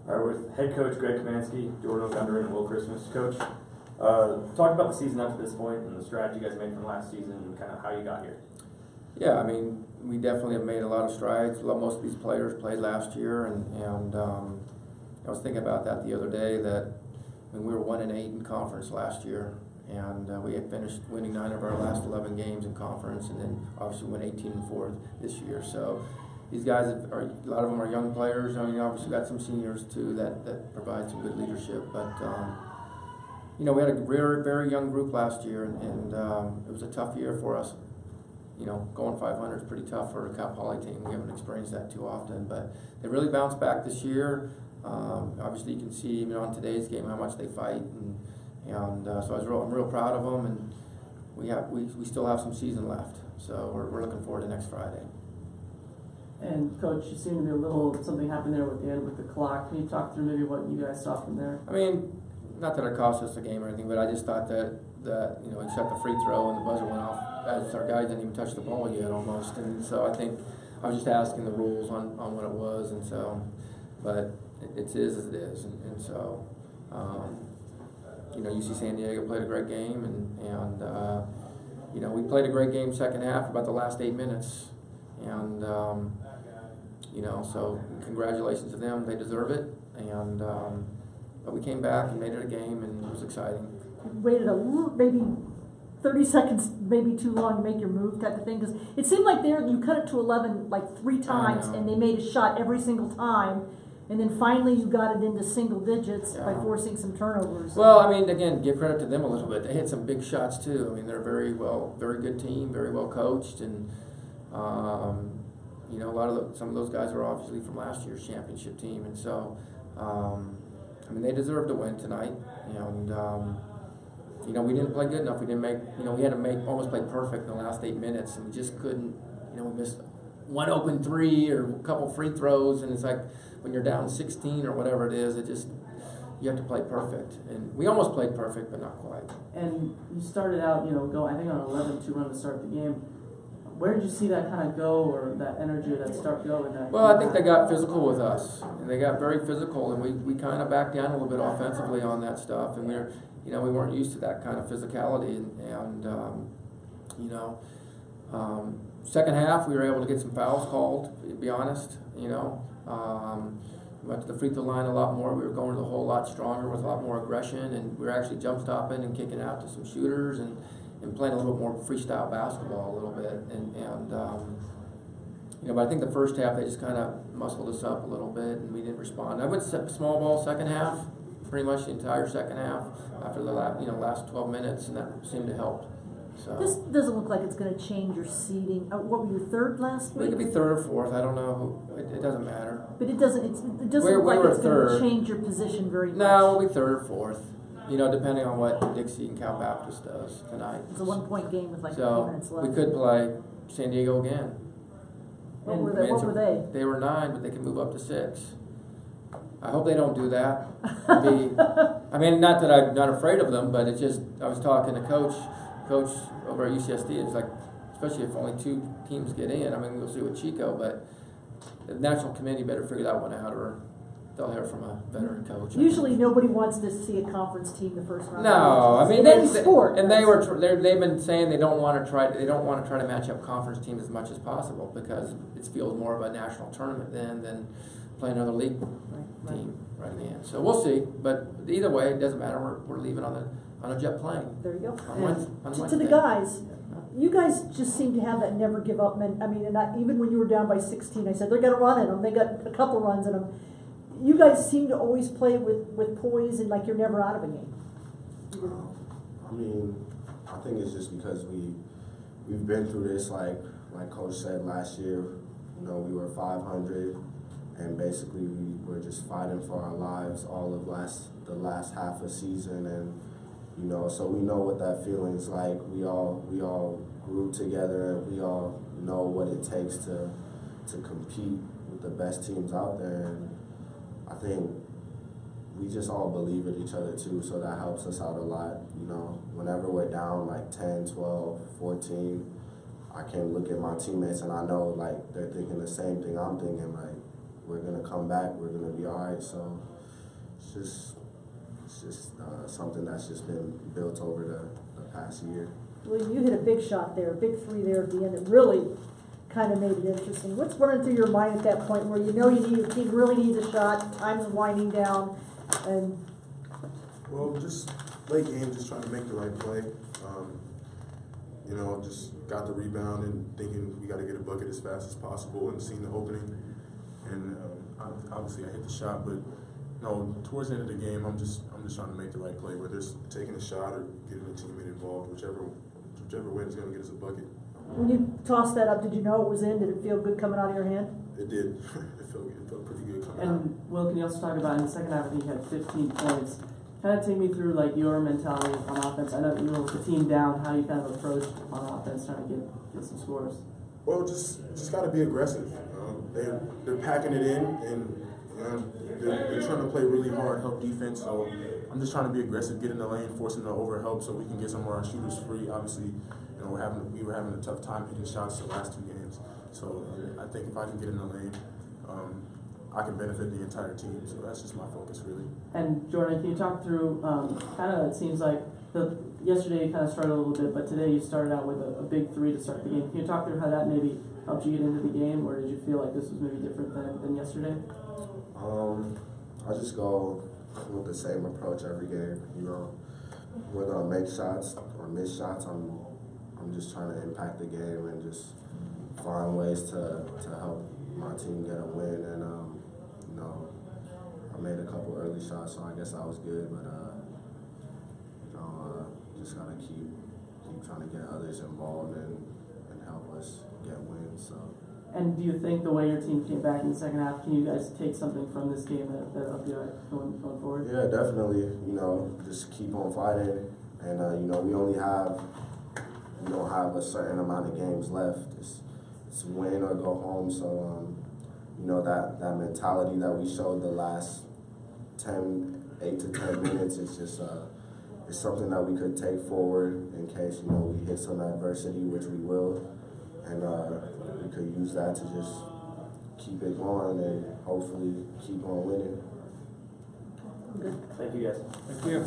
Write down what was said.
All right, with head coach Greg Kamansky, Jordan Ogundiran, and Will Christmas. Coach, talk about the season up to this point and the strides you guys made from last season and kind of how you got here. Yeah, I mean, we definitely have made a lot of strides. Most of these players played last year, and I was thinking about that the other day, that when we were 1-8 in conference last year, and we had finished winning 9 of our last 11 games in conference, and then obviously went 18-4 this year. So these guys are, a lot of them are young players. I mean, obviously got some seniors too that provide some good leadership. But you know, we had a very, very young group last year, and it was a tough year for us. You know, going 500 is pretty tough for a Cal Poly team. We haven't experienced that too often, but they really bounced back this year. Obviously, you can see even on today's game how much they fight, and so I'm real proud of them. And we still have some season left, so we're looking forward to next Friday. And Coach, you seem to be a little something happened there with the end with the clock. Can you talk through maybe what you guys saw from there? I mean, not that it cost us a game or anything, but I just thought that you know, we shot the free throw and the buzzer went off as our guys didn't even touch the ball yet almost, and so I think I was just asking the rules on what it was, and so, but it is as it is, and so you know, UC San Diego played a great game, and you know, we played a great game second half, about the last 8 minutes, and you know, so congratulations to them, they deserve it, and but we came back and made it a game, and it was exciting. Waited a little, maybe 30 seconds, maybe too long to make your move type of thing, because it seemed like you cut it to 11 like 3 times, and they made a shot every single time, and then finally you got it into single digits by forcing some turnovers. Well, I mean, again, give credit to them a little bit. They hit some big shots too. I mean, they're very good team, very well coached, and you know, some of those guys are obviously from last year's championship team, and so I mean, they deserve to win tonight, and you know, we didn't play good enough. We didn't make, you know, we had to almost play perfect in the last 8 minutes, and we just couldn't, you know, we missed one open 3 or a couple free throws, and it's like when you're down 16 or whatever it is, you have to play perfect. And we almost played perfect, but not quite. And you started out, you know, I think on 11-2 run to start the game. Where did you see that kind of go, or that energy, or that start go? Well, I think they got physical with us, and they got very physical, and we kind of backed down a little bit offensively on that stuff, and we weren't used to that kind of physicality, and you know, second half we were able to get some fouls called, to be honest, you know. We went to the free throw line a lot more. We were going to the hole a lot stronger with a lot more aggression, and we were actually jump stopping and kicking out to some shooters, and playing a little bit more freestyle basketball a little bit, and you know, but I think the first half they just kind of muscled us up a little bit, and we didn't respond. I went small ball second half, pretty much the entire second half after the last 12 minutes, and that seemed to help. So this doesn't look like it's going to change your seeding. What were you, third last week? We could be third or fourth. I don't know. It doesn't matter. But it doesn't. It doesn't look like it's going to change your position very much. No, we'll be third or fourth. You know, depending on what Dixie and Cal Baptist does tonight. It's a 1-point game with like 2 minutes left. We could play San Diego again. What were they? They were 9, but they can move up to 6. I hope they don't do that. I mean, not that I'm not afraid of them, but it's just, I was talking to Coach over at UCSD. It's like, especially if only 2 teams get in. I mean, we'll see with Chico, but the national committee better figure that one out, or they'll hear from a veteran coach. Usually, nobody wants to see a conference team the first round. No, I mean, sport. And they've been saying they don't want to try to match up conference teams as much as possible, because it feels more of a national tournament than play another league team running in. So we'll see, but either way, it doesn't matter. We're leaving on a jet plane. There you go. On Wednesday. To the guys. You guys just seem to have that never give up. I mean, even when you were down by 16, I said they're going to run in them. They got a couple runs in them. You guys seem to always play with poise, and like you're never out of a game. I mean, I think it's just because we've been through this, like Coach said last year. You know, we were 500, and basically we were just fighting for our lives all of the last half of season, and you know, so we know what that feeling's like. We all grew together. We all know what it takes to compete with the best teams out there, and I think we just all believe in each other too, so that helps us out a lot. You know, whenever we're down like 10, 12, 14, I can look at my teammates and I know like they're thinking the same thing I'm thinking, like we're gonna come back, we're gonna be all right. So it's just something that's just been built over the past year. Well, you hit a big shot there, a big three there at the end. It really kind of made it interesting. What's running through your mind at that point where you know your team really needs a shot, time's winding down, and well, just late game, just trying to make the right play. You know, just got the rebound and thinking we got to get a bucket as fast as possible, and seeing the opening. And obviously, I hit the shot, but no, towards the end of the game, I'm just trying to make the right play, whether it's taking a shot or getting a teammate involved, whichever way is going to get us a bucket. when you tossed that up, did you know it was in? Did it feel good coming out of your hand? It did. It felt pretty good coming out. And Will, can you also talk about in the second half? I think you had 15 points. Kind of take me through like your mentality on offense. I know that you were with the team down. How you kind of approached on offense, trying to get some scores. Well, just got to be aggressive. They're packing it in, and they're trying to play really hard, help defense. So I'm just trying to be aggressive, get in the lane, forcing the overhelp, so we can get some of our shooters free. Obviously, we were having a tough time hitting shots the last 2 games. So I think if I can get in the lane, I can benefit the entire team. So that's just my focus, really. And Jordan, can you talk through? Kind of, it seems like yesterday you kind of struggled a little bit, but today you started out with a big 3 to start the game. Can you talk through how that maybe helped you get into the game, or did you feel like this was maybe different than yesterday? I just go with the same approach every game. You know, whether I make shots or miss shots, I'm just trying to impact the game and just find ways to help my team get a win. And you know, I made a couple early shots, so I guess that was good. But you know, just gotta keep trying to get others involved and help us get wins. So. And do you think the way your team came back in the second half, can you guys take something from this game that helped you going forward? Yeah, definitely. You know, just keep on fighting, and you know, we don't have a certain amount of games left. It's win or go home. So you know, that mentality that we showed the last 8 to 10 minutes is just it's something that we could take forward in case, you know, we hit some adversity, which we will, and we could use that to just keep it going and hopefully keep on winning. Thank you guys. Thank you.